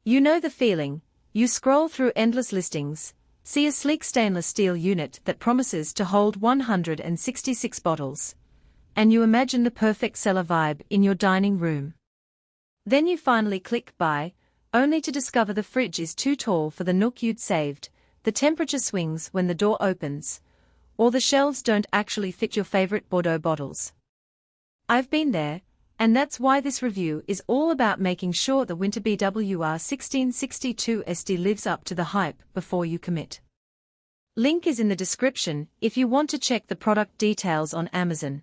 You know the feeling. You scroll through endless listings, see a sleek stainless steel unit that promises to hold 166 bottles, and you imagine the perfect cellar vibe in your dining room. Then you finally click buy, only to discover the fridge is too tall for the nook you'd saved, the temperature swings when the door opens, or the shelves don't actually fit your favorite Bordeaux bottles. I've been there, and that's why this review is all about making sure the Whynter BWR-1662SD lives up to the hype before you commit. Link is in the description if you want to check the product details on Amazon.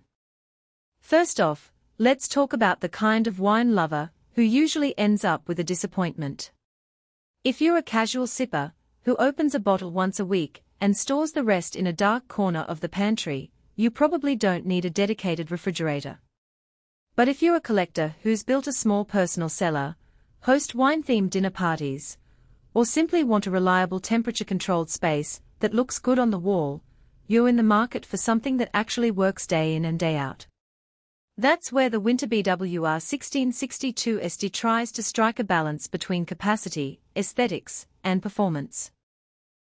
First off, let's talk about the kind of wine lover who usually ends up with a disappointment. If you're a casual sipper who opens a bottle once a week and stores the rest in a dark corner of the pantry, you probably don't need a dedicated refrigerator. But if you're a collector who's built a small personal cellar, host wine-themed dinner parties, or simply want a reliable temperature-controlled space that looks good on the wall, you're in the market for something that actually works day in and day out. That's where the Whynter BWR-1662SD tries to strike a balance between capacity, aesthetics, and performance.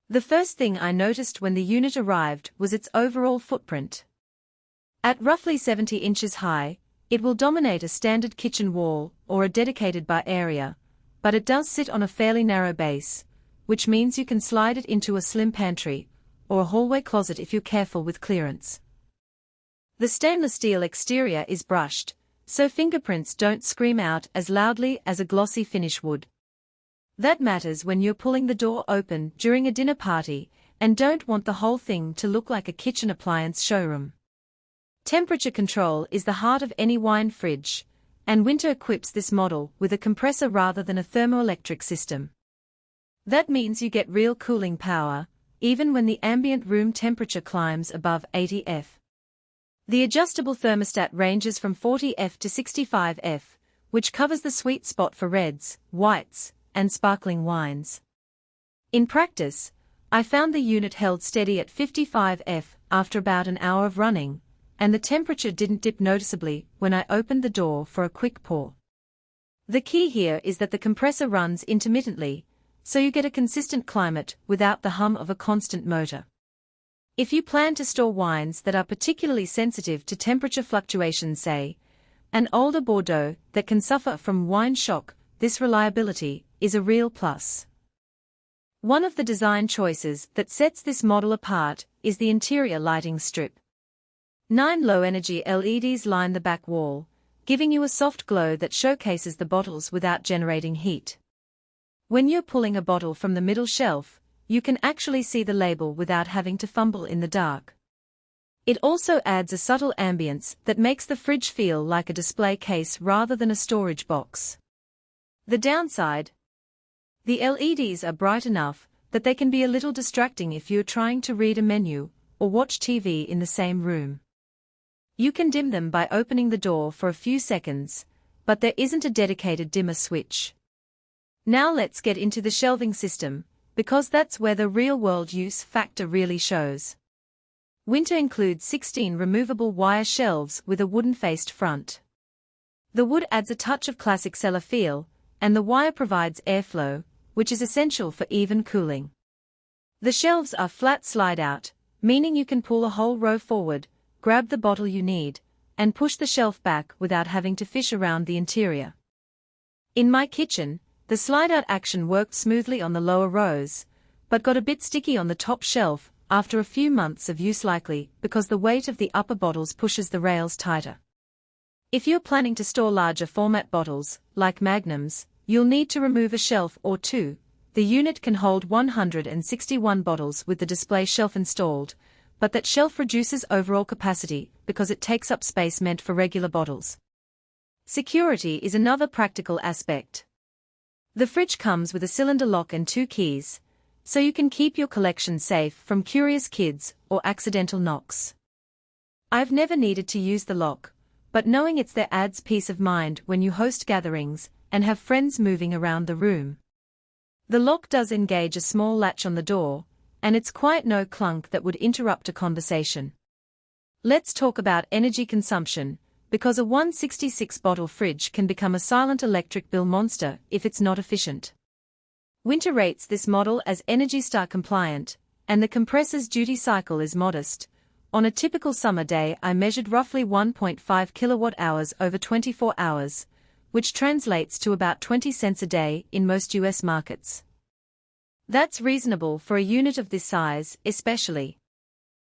The first thing I noticed when the unit arrived was its overall footprint. At roughly 70 inches high, it will dominate a standard kitchen wall or a dedicated bar area, but it does sit on a fairly narrow base, which means you can slide it into a slim pantry or a hallway closet if you're careful with clearance. The stainless steel exterior is brushed, so fingerprints don't scream out as loudly as a glossy finish would. That matters when you're pulling the door open during a dinner party and don't want the whole thing to look like a kitchen appliance showroom. Temperature control is the heart of any wine fridge, and Whynter equips this model with a compressor rather than a thermoelectric system. That means you get real cooling power, even when the ambient room temperature climbs above 80 degrees F. The adjustable thermostat ranges from 40 degrees F to 65 degrees F, which covers the sweet spot for reds, whites, and sparkling wines. In practice, I found the unit held steady at 55 degrees F after about an hour of running, and the temperature didn't dip noticeably when I opened the door for a quick pour. The key here is that the compressor runs intermittently, so you get a consistent climate without the hum of a constant motor. If you plan to store wines that are particularly sensitive to temperature fluctuations, say, an older Bordeaux that can suffer from wine shock, this reliability is a real plus. One of the design choices that sets this model apart is the interior lighting strip. 9 low-energy LEDs line the back wall, giving you a soft glow that showcases the bottles without generating heat. When you're pulling a bottle from the middle shelf, you can actually see the label without having to fumble in the dark. It also adds a subtle ambience that makes the fridge feel like a display case rather than a storage box. The downside? The LEDs are bright enough that they can be a little distracting if you're trying to read a menu or watch TV in the same room. You can dim them by opening the door for a few seconds, but there isn't a dedicated dimmer switch. Now let's get into the shelving system, because that's where the real-world use factor really shows. Whynter includes 16 removable wire shelves with a wooden-faced front. The wood adds a touch of classic cellar feel, and the wire provides airflow, which is essential for even cooling. The shelves are flat slide-out, meaning you can pull a whole row forward, grab the bottle you need, and push the shelf back without having to fish around the interior. In my kitchen, the slide-out action worked smoothly on the lower rows, but got a bit sticky on the top shelf after a few months of use, likely because the weight of the upper bottles pushes the rails tighter. If you're planning to store larger format bottles, like magnums, you'll need to remove a shelf or two. The unit can hold 161 bottles with the display shelf installed, but that shelf reduces overall capacity because it takes up space meant for regular bottles. Security is another practical aspect. The fridge comes with a cylinder lock and 2 keys, so you can keep your collection safe from curious kids or accidental knocks. I've never needed to use the lock, but knowing it's there adds peace of mind when you host gatherings and have friends moving around the room. The lock does engage a small latch on the door, and it's quite no clunk that would interrupt a conversation. Let's talk about energy consumption, because a 166-bottle fridge can become a silent electric bill monster if it's not efficient. Whynter rates this model as Energy Star compliant, and the compressor's duty cycle is modest. On a typical summer day I measured roughly 1.5 kilowatt-hours over 24 hours, which translates to about 20 cents a day in most US markets. That's reasonable for a unit of this size, especially